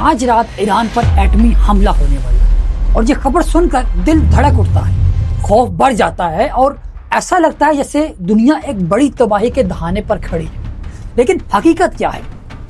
آج رات ایران پر ایٹمی حملہ ہونے والا ہے، اور یہ خبر سن کر دل دھڑک اٹھتا ہے، خوف بڑھ جاتا ہے اور ایسا لگتا ہے جیسے دنیا ایک بڑی تباہی کے دہانے پر کھڑی ہے۔ لیکن حقیقت کیا ہے؟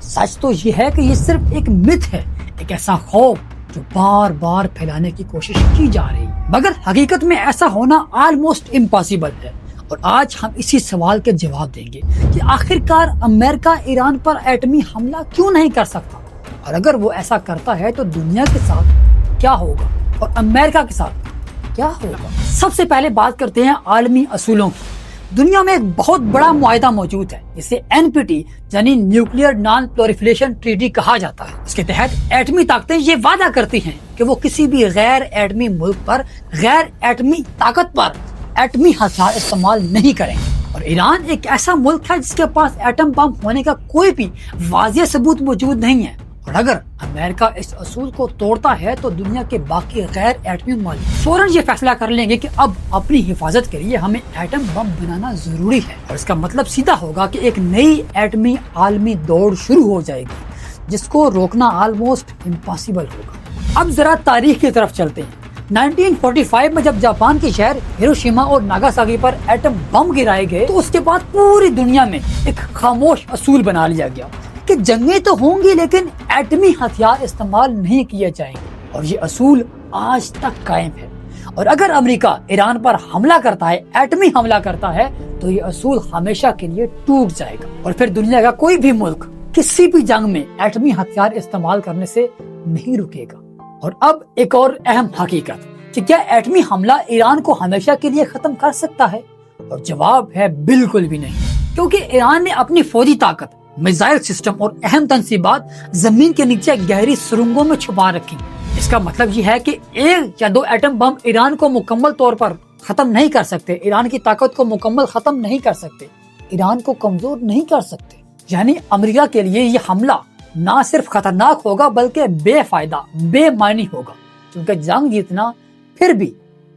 سچ تو یہ ہے کہ یہ صرف ایک متھ ہے، ایک ایسا خوف جو بار بار پھیلانے کی کوشش کی جا رہی ہے، مگر حقیقت میں ایسا ہونا آلموسٹ امپاسبل ہے۔ اور آج ہم اسی سوال کے جواب دیں گے کہ آخرکار امریکہ ایران پر ایٹمی حملہ کیوں نہیں کر سکتا، اور اگر وہ ایسا کرتا ہے تو دنیا کے ساتھ کیا ہوگا اور امریکہ کے ساتھ کیا ہوگا۔ سب سے پہلے بات کرتے ہیں عالمی اصولوں کی۔ دنیا میں ایک بہت بڑا معاہدہ موجود ہے جسے NPT یعنی نیوکلیئر نان پرولیفریشن ٹریٹی کہا جاتا ہے۔ اس کے تحت ایٹمی طاقتیں یہ وعدہ کرتی ہیں کہ وہ کسی بھی غیر ایٹمی ملک پر، غیر ایٹمی طاقت پر ایٹمی ہتھیار استعمال نہیں کریں گے۔ اور ایران ایک ایسا ملک ہے جس کے پاس ایٹم بم ہونے کا کوئی بھی واضح ثبوت موجود نہیں ہے، اور اگر امریکہ اس اصول کو توڑتا ہے تو دنیا کے باقی غیر ایٹمی ممالک فوراً یہ فیصلہ کر لیں گے کہ اب اپنی حفاظت کے لیے ہمیں ایٹم بم بنانا ضروری ہے، اور اس کا مطلب سیدھا ہوگا کہ ایک نئی ایٹمی عالمی دوڑ شروع ہو جائے گی جس کو روکنا آلموسٹ امپاسبل ہوگا۔ اب ذرا تاریخ کی طرف چلتے ہیں۔ 1945 میں جب جاپان کے شہر ہیروشیما اور ناگاساکی پر ایٹم بم گرائے گئے تو اس کے بعد پوری دنیا میں ایک خاموش اصول بنا لیا گیا کہ جنگیں تو ہوں گی لیکن ایٹمی ہتھیار استعمال نہیں کیے جائیں گے، اور یہ اصول آج تک قائم ہے۔ اور اگر امریکہ ایران پر حملہ کرتا ہے، ایٹمی حملہ کرتا ہے، تو یہ اصول ہمیشہ کے لیے ٹوٹ جائے گا، اور پھر دنیا کا کوئی بھی ملک کسی بھی جنگ میں ایٹمی ہتھیار استعمال کرنے سے نہیں رکے گا۔ اور اب ایک اور اہم حقیقت کہ کیا ایٹمی حملہ ایران کو ہمیشہ کے لیے ختم کر سکتا ہے؟ اور جواب ہے بالکل بھی نہیں، کیونکہ ایران نے اپنی فوجی طاقت، میزائل سسٹم اور اہم تنصیبات زمین کے نیچے گہری سرنگوں میں چھپا رکھی۔ اس کا مطلب یہ ہے کہ ایک یا دو ایٹم بم ایران کو مکمل طور پر ختم نہیں کر سکتے، ایران کی طاقت کو مکمل ختم نہیں کر سکتے، ایران کو کمزور نہیں کر سکتے۔ یعنی امریکہ کے لیے یہ حملہ نہ صرف خطرناک ہوگا بلکہ بے فائدہ، بے معنی ہوگا، کیونکہ جنگ جیتنا پھر بھی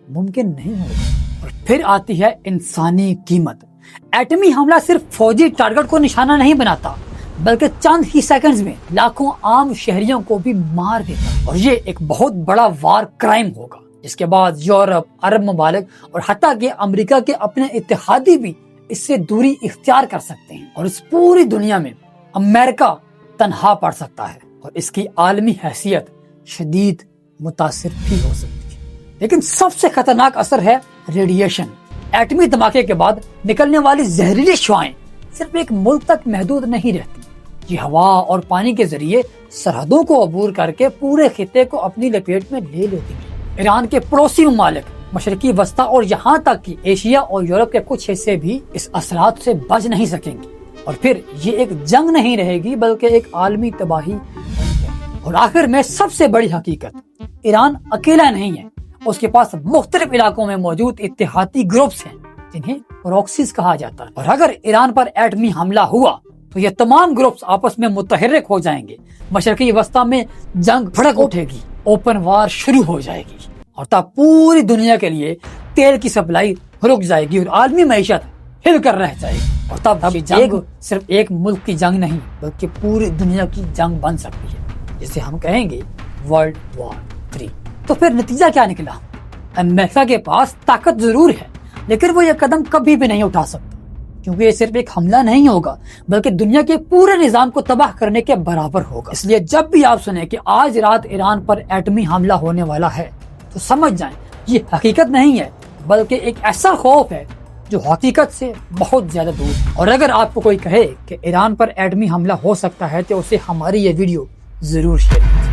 ممکن نہیں ہوگا۔ اور پھر آتی ہے انسانی قیمت۔ ایٹمی حملہ صرف فوجی ٹارگٹ کو نشانہ نہیں بناتا بلکہ چند ہی سیکنڈز میں لاکھوں عام شہریوں کو بھی مار دیتا، اور یہ ایک بہت بڑا وار کرائم ہوگا جس کے بعد یورپ، عرب ممالک اور حتیٰ کہ امریکہ کے اپنے اتحادی بھی اس سے دوری اختیار کر سکتے ہیں، اور اس پوری دنیا میں امریکہ تنہا پڑ سکتا ہے، اور اس کی عالمی حیثیت شدید متاثر بھی ہو سکتی ہے۔ لیکن سب سے خطرناک اثر ہے ریڈیشن۔ ایٹمی دھماکے کے بعد نکلنے والی زہریلی شعاعیں صرف ایک ملک تک محدود نہیں رہتی، یہ ہوا اور پانی کے ذریعے سرحدوں کو عبور کر کے پورے خطے کو اپنی لپیٹ میں لے لیتی ہے۔ ایران کے پڑوسی ممالک، مشرقی وسطی اور یہاں تک کہ ایشیا اور یورپ کے کچھ حصے بھی اس اثرات سے بچ نہیں سکیں گے، اور پھر یہ ایک جنگ نہیں رہے گی بلکہ ایک عالمی تباہی بن جائے گی۔ اور آخر میں سب سے بڑی حقیقت، ایران اکیلا نہیں ہے، اس کے پاس مختلف علاقوں میں موجود اتحادی گروپس ہیں جنہیں پروکسیز کہا جاتا ہے، اور اگر ایران پر ایٹمی حملہ ہوا تو یہ تمام گروپس آپس میں متحرک ہو جائیں گے، مشرقی وسطی میں جنگ بھڑک اٹھے گی، اوپن وار شروع ہو جائے گی، اور تب پوری دنیا کے لیے تیل کی سپلائی رک جائے گی اور عالمی معیشت ہل کر رہ جائے گی، اور تب جنگ صرف ایک ملک کی جنگ نہیں بلکہ پوری دنیا کی جنگ بن سکتی ہے، جسے ہم کہیں گے ورلڈ وار 3۔ تو پھر نتیجہ کیا نکلا؟ امریکہ کے پاس طاقت ضرور ہے لیکن وہ یہ قدم کبھی بھی نہیں اٹھا سکتا، کیونکہ یہ صرف ایک حملہ نہیں ہوگا بلکہ دنیا کے پورے نظام کو تباہ کرنے کے برابر ہوگا۔ اس لیے جب بھی آپ سنیں کہ آج رات ایران پر ایٹمی حملہ ہونے والا ہے تو سمجھ جائیں یہ حقیقت نہیں ہے بلکہ ایک ایسا خوف ہے جو حقیقت سے بہت زیادہ دور ہے۔ اور اگر آپ کو کوئی کہے کہ ایران پر ایٹمی حملہ ہو سکتا ہے تو اسے ہماری یہ ویڈیو ضرور شیئر کریں۔